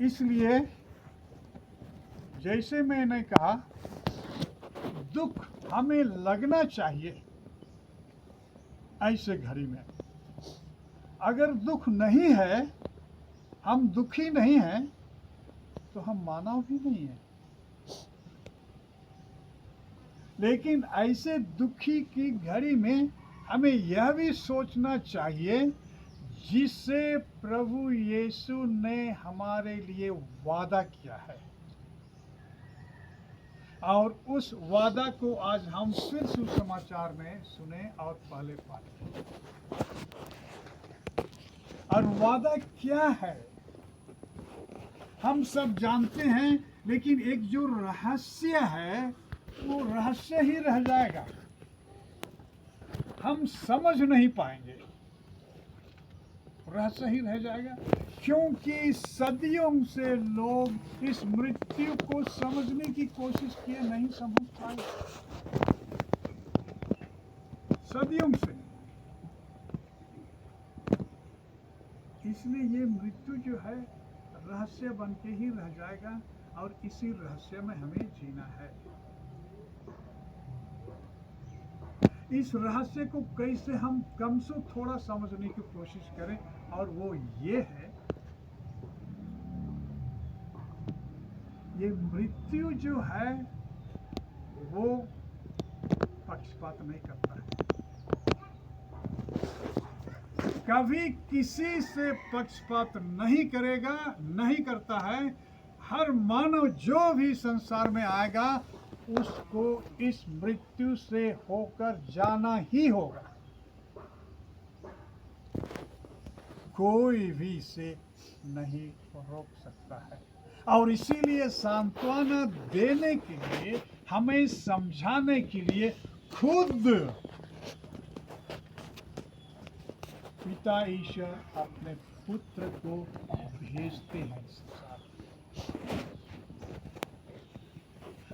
इसलिए जैसे मैंने कहा, दुख हमें लगना चाहिए ऐसे घड़ी में। अगर दुख नहीं है, हम दुखी नहीं हैं, तो हम मानव भी नहीं हैं। लेकिन ऐसे दुखी की घड़ी में हमें यह भी सोचना चाहिए, जिससे प्रभु यीशु ने हमारे लिए वादा किया है, और उस वादा को आज हम फिर सुसमाचार में सुने और पहले पाए। और वादा क्या है हम सब जानते हैं, लेकिन एक जो रहस्य है वो रहस्य ही रह जाएगा, हम समझ नहीं पाएंगे, रहस्य ही रह जाएगा। क्योंकि सदियों से लोग इस मृत्यु को समझने की कोशिश किए, नहीं समझ पाए, सदियों से। इसलिए ये मृत्यु जो है रहस्य बन के ही रह जाएगा, और इसी रहस्य में हमें जीना है। इस रहस्य को कैसे हम कम से थोड़ा समझने की कोशिश करें, और वो ये है, ये मृत्यु जो है वो पक्षपात नहीं करता है, कभी किसी से पक्षपात नहीं करेगा, नहीं करता है। हर मानव जो भी संसार में आएगा, उसको इस मृत्यु से होकर जाना ही होगा, कोई भी इसे नहीं रोक सकता है। और इसीलिए सांत्वना देने के लिए, हमें समझाने के लिए खुद पिता ईश्वर अपने पुत्र को भेजते हैं संसार में।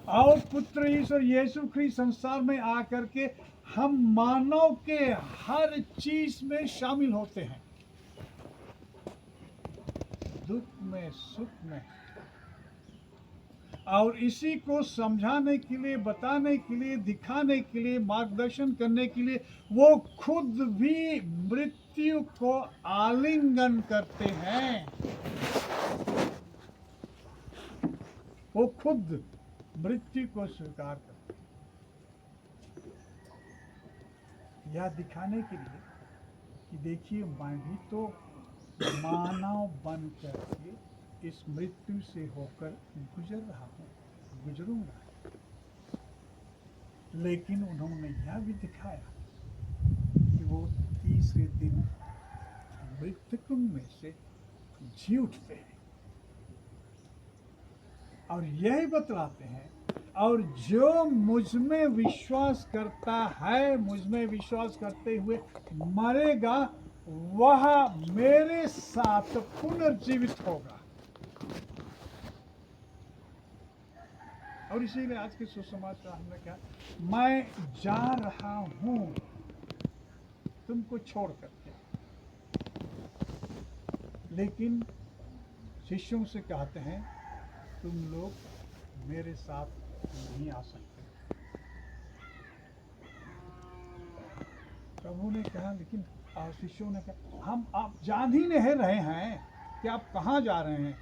और पुत्र ईश्वर यीशु ख्रीस्त संसार में आकर के हम मानव के हर चीज में शामिल होते हैं, दुख में, सुख में। और इसी को समझाने के लिए, बताने के लिए, दिखाने के लिए, मार्गदर्शन करने के लिए वो खुद भी मृत्यु को आलिंगन करते हैं। वो खुद मृत्यु को स्वीकार करते हैं, यह दिखाने के लिए कि देखिए, मैं भी तो मानव बन करके इस मृत्यु से होकर गुजर रहा हूँ, गुजरूंगा। लेकिन उन्होंने यह भी दिखाया कि वो तीसरे दिन मृतकों में से जी उठते हैं, और यही बतलाते हैं, और जो मुझ में विश्वास करता है, मुझ में विश्वास करते हुए मरेगा, वह मेरे साथ पुनर्जीवित होगा। और इसीलिए आज के सुसमाचार हमने कहा, मैं जा रहा हूं तुमको छोड़ करके, लेकिन शिष्यों से कहते हैं, तुम लोग मेरे साथ नहीं आ सकते। प्रभु ने कहा, लेकिन शिष्यों ने कहा, हम आप जान ही नहीं रहे हैं कि आप कहाँ जा रहे हैं,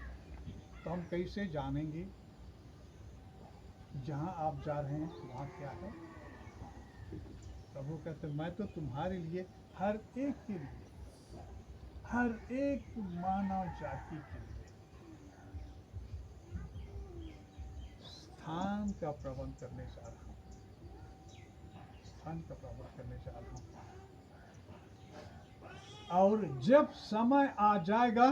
तो हम कैसे जानेंगे जहाँ आप जा रहे हैं वहाँ क्या है। प्रभु कहते, मैं तो तुम्हारे लिए, हर एक के लिए, हर एक मानव जाति के लिए स्थान का प्रबंध करने जा रहा हूँ, स्थान का प्रबंध करने जा रहा हूँ। और जब समय आ जाएगा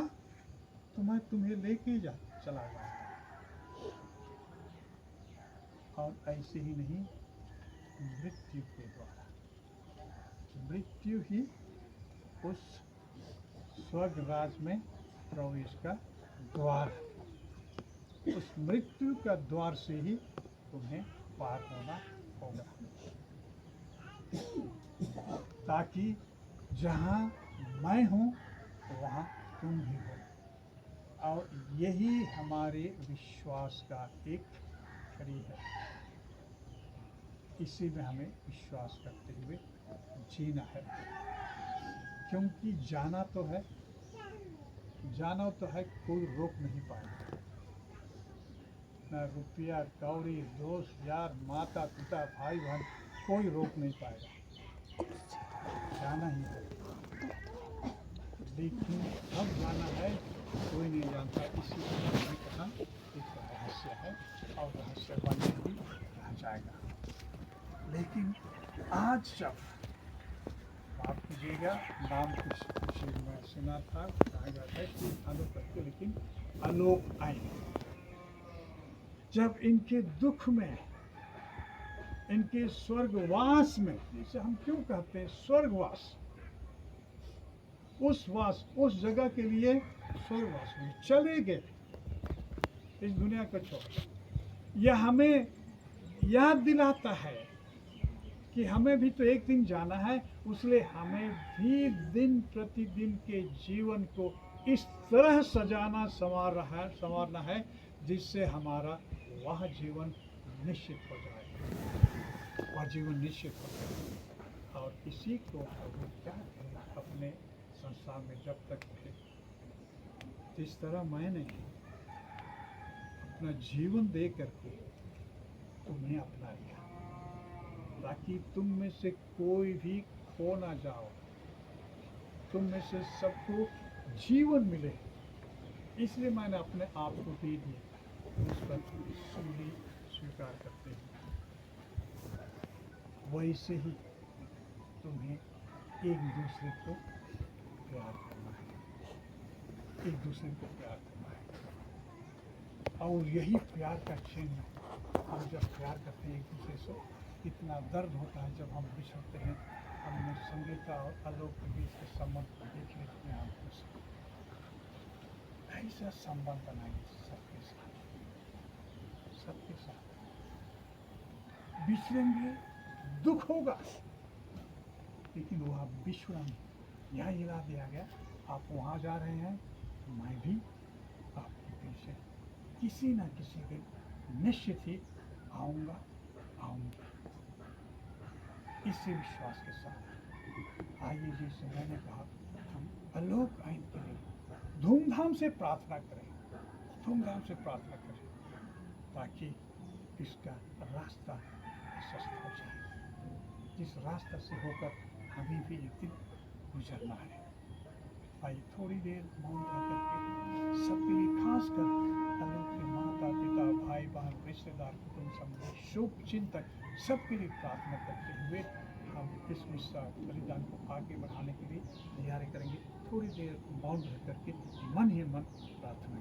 तो मैं तुम्हें लेके चला जाऊंगा। और ऐसे ही नहीं, मृत्यु के द्वारा, मृत्यु ही उस स्वर्ग राज में प्रवेश का द्वार है। उस मृत्यु का द्वार से ही तुम्हें पार होना होगा, ताकि जहाँ मैं हूँ वहाँ तुम भी हो। और यही हमारे विश्वास का एक कड़ी है। इसी में हमें विश्वास करते हुए जीना है, क्योंकि जाना तो है, कोई रोक नहीं पाएगा। न रुपया कौड़ी, दोस्त यार, माता पिता, भाई बहन, कोई रोक नहीं पाएगा। जाना ही है, लेकिन कब जाना है कोई नहीं जानता। इसी मैंने कहा एक रहस्य है और रहस्य बने ही रह जाएगा। लेकिन आज जब माफ कीजिएगा, नाम कुछ मैं सुना था, कहा गया था कि आलोक करके, लेकिन आलोक आए जब इनके दुख में, इनके स्वर्गवास में, जिसे हम क्यों कहते हैं स्वर्गवास, उस जगह के लिए स्वर्गवास में चले गए, इस दुनिया को छोड़। यह हमें याद दिलाता है कि हमें भी तो एक दिन जाना है, इसलिए हमें भी दिन प्रतिदिन के जीवन को इस तरह सजाना संवारना है जिससे हमारा वह जीवन निश्चित हो जाए, वह जीवन निश्चित हो जाए। और इसी को प्रभु क्या करें अपने संसार में जब तक रहे, जिस तरह मैंने अपना जीवन दे करके तुम्हें अपना लिया, ताकि तुम में से कोई भी खो ना जाओ, तुम में से सबको जीवन मिले, इसलिए मैंने अपने आप को दे दिया। उस पर सूली स्वीकार करते हैं, वैसे ही तुम्हें एक दूसरे को प्यार करना है, एक दूसरे को प्यार करना है। और यही प्यार का चिन्ह, हम जब प्यार करते हैं एक दूसरे से, कितना दर्द होता है जब हम बिछड़ते हैं। हमने संगीता और आलोक के बीच के संबंध को देख लेते हैं, हम ऐसा संबंध बनाएंगे सबके साथ, सबके साथ बिछड़ेंगे, दुख होगा, लेकिन वह बिछड़ा नहीं। यहाँ हिला दिया गया, आप वहाँ जा रहे हैं, मैं भी आपके पीछे किसी न किसी दिन निश्चित ही आऊँगा। इसी विश्वास के साथ आइए, जैसे मैंने कहा, हम आलोक आइन के लिए धूमधाम से प्रार्थना करें, ताकि इसका रास्ता प्रशस्त हो जाए, जिस रास्ता से होकर हमें भी एक दिन गुजरना है। आइए थोड़ी देर मौन रह करके सबके लिए, खासकर आलोक के माता पिता, भाई बहन, रिश्तेदार, कुटुंब समूह, शुभ चिंतक, सबके लिए प्रार्थना करते हुए हम इस मिस्सा बलिदान को आगे बढ़ाने के लिए तैयारी करेंगे। थोड़ी देर मौन रह करके मन ही मन प्रार्थना